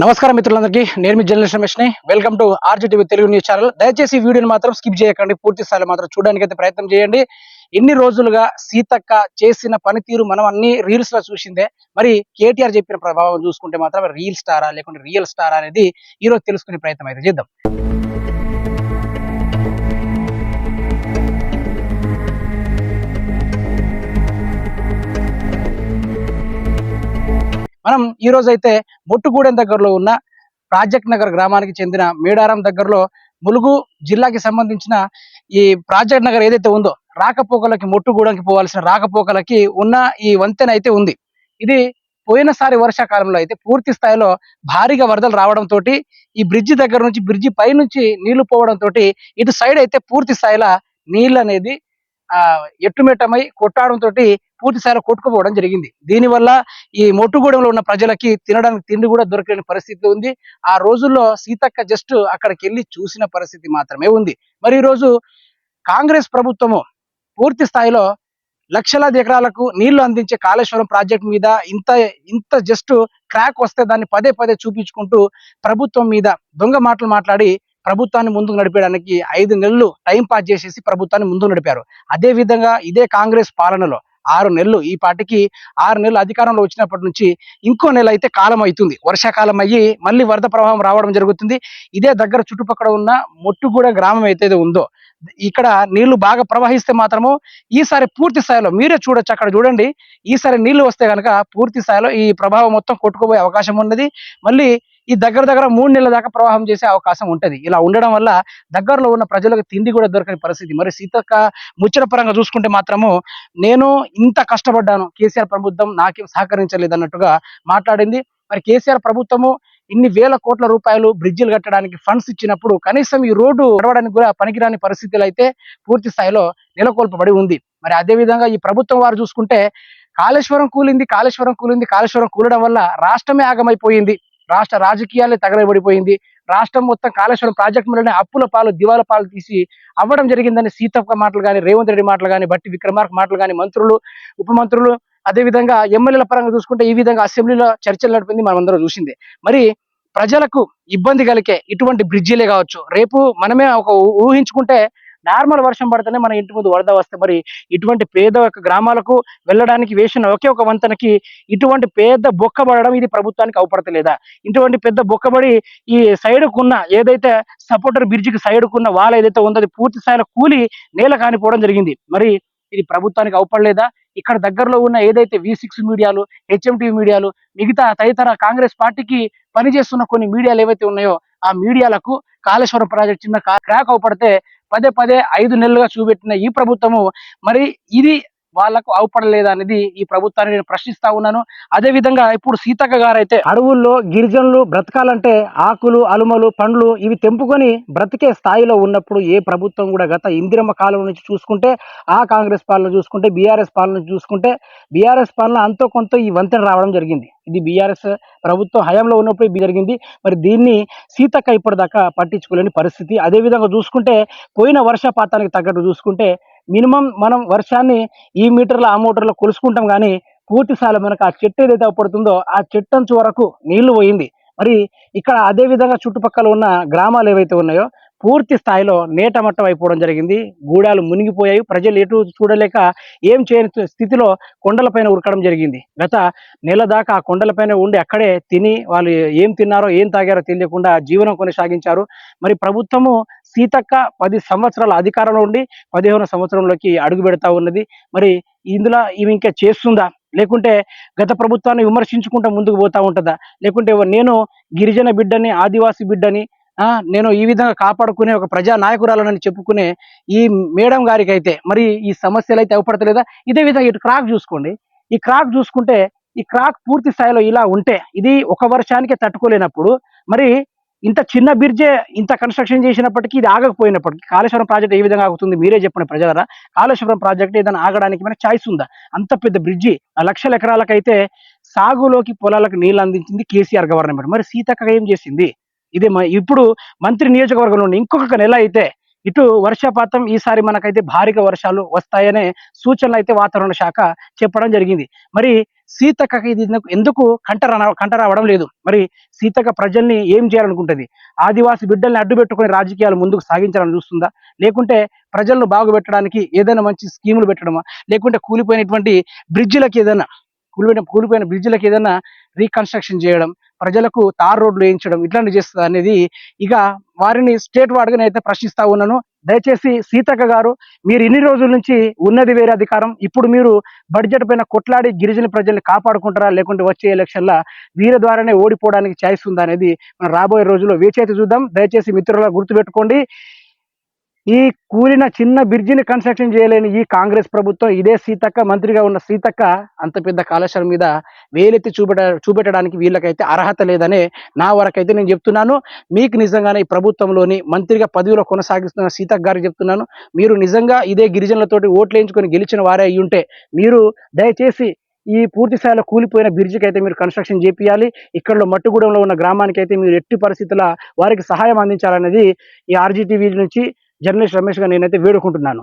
నమస్కారం మిత్రులందరికీ, నేను మీ జర్నలిస్ట్ రమేష్ని. Welcome to RGTV Telugu news channel. దయచేసి ఈ వీడియోని మాత్రం స్కిప్ చేయకండి, పూర్తి స్థాయిలో మాత్రం చూడడానికి అయితే ప్రయత్నం చేయండి. ఇన్ని రోజులుగా సీతక్క చేసిన పనితీరు మనం అన్ని రీల్స్ లో చూసిందే. మరి కేటీఆర్ చెప్పిన ప్రభావం చూసుకుంటే మాత్రం రీల్ స్టారా లేకుంటే రియల్ స్టారా అనేది ఈ రోజు తెలుసుకునే ప్రయత్నం అయితే చేద్దాం. మనం ఈ రోజు అయితే మొట్టుగూడెం దగ్గరలో ఉన్న ప్రాజెక్ట్ నగర్ గ్రామానికి చెందిన మేడారం దగ్గరలో ములుగు జిల్లాకి సంబంధించిన ఈ ప్రాజెక్ట్ నగర్ ఏదైతే ఉందో, రాకపోకలకి మొట్టుగూడెంకి పోవాల్సిన రాకపోకలకి ఉన్న ఈ వంతెన అయితే ఉంది. ఇది పోయినసారి వర్షాకాలంలో అయితే పూర్తి స్థాయిలో భారీగా వరదలు రావడంతో ఈ బ్రిడ్జి దగ్గర నుంచి బ్రిడ్జి పై నుంచి నీళ్లు పోవడంతో ఇటు సైడ్ అయితే పూర్తి స్థాయిలో నీళ్ళు అనేది ఎట్టుమెట్టమై కొట్టాడంతో పూర్తి స్థాయిలో కొట్టుకుపోవడం జరిగింది. దీనివల్ల ఈ మొట్టుగూడెంలో ఉన్న ప్రజలకి తినడానికి తిండి కూడా దొరకని పరిస్థితి ఉంది. ఆ రోజుల్లో సీతక్క జస్ట్ అక్కడికి వెళ్ళి చూసిన పరిస్థితి మాత్రమే ఉంది. మరి ఈ రోజు కాంగ్రెస్ ప్రభుత్వము పూర్తి స్థాయిలో లక్షలాది ఎకరాలకు నీళ్లు అందించే కాళేశ్వరం ప్రాజెక్ట్ మీద ఇంత ఇంత జస్ట్ క్రాక్ వస్తే దాన్ని పదే పదే చూపించుకుంటూ ప్రభుత్వం మీద దొంగ మాటలు మాట్లాడి ప్రభుత్వాన్ని ముందుకు నడిపేయడానికి 5 నెలలు టైం పాస్ చేసేసి ప్రభుత్వాన్ని ముందుకు నడిపారు. అదే విధంగా ఇదే కాంగ్రెస్ పాలనలో 6 నెలలు, ఈ పాటికి 6 నెలలు అధికారంలో వచ్చినప్పటి నుంచి ఇంకో నెల అయితే కాలం అవుతుంది. వర్షాకాలం అయ్యి మళ్ళీ వరద ప్రవాహం రావడం జరుగుతుంది. ఇదే దగ్గర చుట్టుపక్కల ఉన్న మొట్టుగూడ గ్రామం అయితే ఉందో, ఇక్కడ నీళ్లు బాగా ప్రవహిస్తే మాత్రము ఈసారి పూర్తి స్థాయిలో మీరే చూడొచ్చు, అక్కడ చూడండి. ఈసారి నీళ్లు వస్తే కనుక పూర్తి స్థాయిలో ఈ ప్రభావం మొత్తం కొట్టుకుపోయే అవకాశం ఉన్నది. మళ్ళీ ఈ దగ్గర దగ్గర 3 నెలల దాకా ప్రవాహం చేసే అవకాశం ఉంటది. ఇలా ఉండడం వల్ల దగ్గరలో ఉన్న ప్రజలకు తిండి కూడా దొరకని పరిస్థితి. మరి సీతక్క ముచ్చట పరంగా చూసుకుంటే మాత్రము నేను ఇంత కష్టపడ్డాను, కేసీఆర్ ప్రభుత్వం నాకేం సహకరించలేదు అన్నట్టుగా మాట్లాడింది. మరి కేసీఆర్ ప్రభుత్వము ఇన్ని వేల కోట్ల రూపాయలు బ్రిడ్జిలు కట్టడానికి ఫండ్స్ ఇచ్చినప్పుడు కనీసం ఈ రోడ్డు నడవడానికి కూడా పనికిరాని పరిస్థితులు అయితే పూర్తి స్థాయిలో నెలకొల్పబడి ఉంది. మరి అదే విధంగా ఈ ప్రభుత్వం వారు చూసుకుంటే కాళేశ్వరం కూలింది, కాళేశ్వరం కూలింది, కాళేశ్వరం కూలడం వల్ల రాష్ట్రమే ఆగమైపోయింది, రాష్ట్ర రాజకీయాలే తగలబడిపోయింది, రాష్ట్రం మొత్తం కాళేశ్వరం ప్రాజెక్టు మీదనే అప్పుల పాలు దివాల పాలు తీసి అవ్వడం జరిగిందని సీతక్క మాటలు కానీ, రేవంత్ రెడ్డి మాటలు కానీ, బట్టి విక్రమార్క మాటలు కానీ, మంత్రులు, ఉప మంత్రులు, అదే విధంగా ఎమ్మెల్యేల పరంగా చూసుకుంటే ఈ విధంగా అసెంబ్లీలో చర్చలు నడిపింది మనం అందరం చూసిందే. మరి ప్రజలకు ఇబ్బంది కలిగే ఇటువంటి బ్రిడ్జిలే కావచ్చు, రేపు మనమే ఒక ఊహించుకుంటే నార్మల్ వర్షం పడితేనే మన ఇంటి ముందు వరద వస్తే మరి ఇటువంటి పేద గ్రామాలకు వెళ్ళడానికి వేసిన ఒకే ఒక వంతెనకి ఇటువంటి పేద బొక్కబడడం ఇది ప్రభుత్వానికి అవపడతలేదా? ఇటువంటి పెద్ద బొక్కబడి ఈ సైడ్కున్న ఏదైతే సపోర్టర్ బ్రిడ్జికి సైడ్కున్న వాల్ ఏదైతే ఉందో అది పూర్తి స్థాయిలో కూలి నేల కానిపోవడం జరిగింది. మరి ఇది ప్రభుత్వానికి అవపడలేదా? ఇక్కడ దగ్గరలో ఉన్న ఏదైతే V6 మీడియాలు, HMTV మీడియాలు, మిగతా తదితర కాంగ్రెస్ పార్టీకి పనిచేస్తున్న కొన్ని మీడియాలు ఏవైతే ఉన్నాయో ఆ మీడియాలకు కాళేశ్వరం ప్రాజెక్ట్ చిన్న క్రాక్ అవపడితే పదే పదే 5 నెలలుగా చూపెట్టిన ఈ ప్రభుత్వము మరి ఇది వాళ్ళకు అవపడలేదా అనేది ఈ ప్రభుత్వాన్ని నేను ప్రశ్నిస్తా ఉన్నాను. అదే విధంగా ఇప్పుడు సీతక్క గారు అయితే అడవుల్లో గిరిజనులు బ్రతకాలంటే ఆకులు, అలుమలు, పండ్లు ఇవి తెంపుకొని బ్రతికే స్థాయిలో ఉన్నప్పుడు ఏ ప్రభుత్వం కూడా గత ఇందిరమ్మ కాలం నుంచి చూసుకుంటే, ఆ కాంగ్రెస్ పాలన చూసుకుంటే, బీఆర్ఎస్ పాలన చూసుకుంటే, బీఆర్ఎస్ పాలన అంతో కొంత ఈ వంతెన రావడం జరిగింది. ఇది బీఆర్ఎస్ ప్రభుత్వం హయాంలో ఉన్నప్పుడు జరిగింది. మరి దీన్ని సీతక్క ఇప్పటిదాకా పట్టించుకోలేని పరిస్థితి. అదే విధంగా చూసుకుంటే పోయిన వర్షపాతానికి తగ్గట్టు చూసుకుంటే మినిమం మనం వర్షాన్ని ఈ మీటర్ల ఆ మీటర్లో కొలుసుకుంటాం, కానీ పూర్తి స్థాయిలో మనకు ఆ చెట్టు ఏదైతే పడుతుందో ఆ చెట్టంచు వరకు నీళ్లు పోయింది. మరి ఇక్కడ అదే విధంగా చుట్టుపక్కల ఉన్న గ్రామాలు ఏవైతే ఉన్నాయో పూర్తి స్థాయిలో నేటమట్టం అయిపోవడం జరిగింది. గూడాలు మునిగిపోయాయి. ప్రజలు ఎటు చూడలేక ఏం చేయని స్థితిలో కొండలపైన ఉరకడం జరిగింది. గత నెల దాకా ఆ కొండలపైన ఉండి అక్కడే తిని వాళ్ళు ఏం తిన్నారో ఏం తాగారో తెలియకుండా జీవనం కొనసాగించారు. మరి ప్రభుత్వము సీతక్క 10 సంవత్సరాల అధికారంలో ఉండి 15వ సంవత్సరంలోకి అడుగు పెడతా ఉన్నది. మరి ఇందులో ఈమె ఇంకా చేస్తుందా, లేకుంటే గత ప్రభుత్వాన్ని విమర్శించుకుంటూ ముందుకు పోతా ఉంటుందా, లేకుంటే నేను గిరిజన బిడ్డని, ఆదివాసీ బిడ్డని, నేను ఈ విధంగా కాపాడుకునే ఒక ప్రజా నాయకురాలని చెప్పుకునే ఈ మేడం గారికి అయితే మరి ఈ సమస్యలు అయితే అవపడతలేదా? ఇదే విధంగా ఇటు క్రాక్ చూసుకోండి. ఈ క్రాక్ చూసుకుంటే ఈ క్రాక్ పూర్తి స్థాయిలో ఇలా ఉంటే ఇది ఒక వర్షానికే తట్టుకోలేనప్పుడు మరి ఇంత చిన్న బ్రిడ్జే ఇంత కన్స్ట్రక్షన్ చేసినప్పటికీ ఇది ఆగకపోయినప్పటికీ కాళేశ్వరం ప్రాజెక్ట్ ఏ విధంగా ఆగుతుంది మీరే చెప్పండి ప్రజలరా? కాళేశ్వరం ప్రాజెక్ట్ ఏదైనా ఆగడానికి మనకి ఛాయిస్ ఉందా? అంత పెద్ద బ్రిడ్జి లక్షల ఎకరాలకైతే సాగులోకి పొలాలకు నీళ్ళు అందించింది కేసీఆర్ గవర్నమెంట్. మరి సీతక్క ఏం చేసింది? ఇదే ఇప్పుడు మంత్రి నియోజకవర్గంలో ఇంకొక నెల అయితే ఇటు వర్షపాతం ఈసారి మనకైతే భారీగా వర్షాలు వస్తాయనే సూచనలు అయితే వాతావరణ శాఖ చెప్పడం జరిగింది. మరి సీతక్కకి ఇది ఎందుకు కంట రావడం లేదు? మరి సీతక్క ప్రజల్ని ఏం చేయాలనుకుంటది? ఆదివాసి బిడ్డల్ని అడ్డు పెట్టుకుని రాజకీయాలు ముందుకు సాగించాలని చూస్తుందా? లేకుంటే ప్రజలను బాగుపెట్టడానికి ఏదైనా మంచి స్కీములు పెట్టడమా? లేకుంటే కూలిపోయినటువంటి బ్రిడ్జిలకి ఏదైనా కూలిపోయిన బ్రిడ్జిలకి ఏదైనా రీకన్స్ట్రక్షన్ చేయడం, ప్రజలకు తార్ రోడ్లు వేయించడం ఇట్లాంటివి చేస్తుంది అనేది ఇక వారిని స్టేట్ వార్డుగా నేనైతే ప్రశ్నిస్తా ఉన్నాను. దయచేసి సీతక్క గారు, మీరు ఇన్ని రోజుల నుంచి ఉన్నది వేరే అధికారం, ఇప్పుడు మీరు బడ్జెట్ పైన కొట్లాడి గిరిజన ప్రజల్ని కాపాడుకుంటారా, లేకుంటే వచ్చే ఎలక్షన్ల వీరి ద్వారానే ఓడిపోవడానికి ఛాయిస్ ఉందా అనేది మనం రాబోయే రోజుల్లో వేచి అయితే చూద్దాం. దయచేసి మిత్రుల గుర్తుపెట్టుకోండి, ఈ కూలిన చిన్న బ్రిడ్జిని కన్స్ట్రక్షన్ చేయలేని ఈ కాంగ్రెస్ ప్రభుత్వం, ఇదే సీతక్క మంత్రిగా ఉన్న సీతక్క అంత పెద్ద కాళేశ్వరం మీద వేలెత్తి చూపెట్టడానికి వీళ్ళకైతే అర్హత లేదనే నా వరకైతే నేను చెప్తున్నాను. మీకు నిజంగానే ఈ ప్రభుత్వంలోని మంత్రిగా పదవిలో కొనసాగిస్తున్న సీతక్క గారికి చెప్తున్నాను, మీరు నిజంగా ఇదే గిరిజనులతోటి ఓట్లు వేయించుకొని గెలిచిన వారే అయ్యి ఉంటే మీరు దయచేసి ఈ పూర్తి స్థాయిలో కూలిపోయిన బ్రిడ్జికి అయితే మీరు కన్స్ట్రక్షన్ చేపియాలి. ఇక్కడలో మట్టుగూడెంలో ఉన్న గ్రామానికి అయితే మీరు ఎట్టి పరిస్థితుల వారికి సహాయం అందించాలనేది ఈ ఆర్జీటీవీ నుంచి జర్నలిస్ట్ రమేష్ గా నేనైతే వేడుకుంటున్నాను.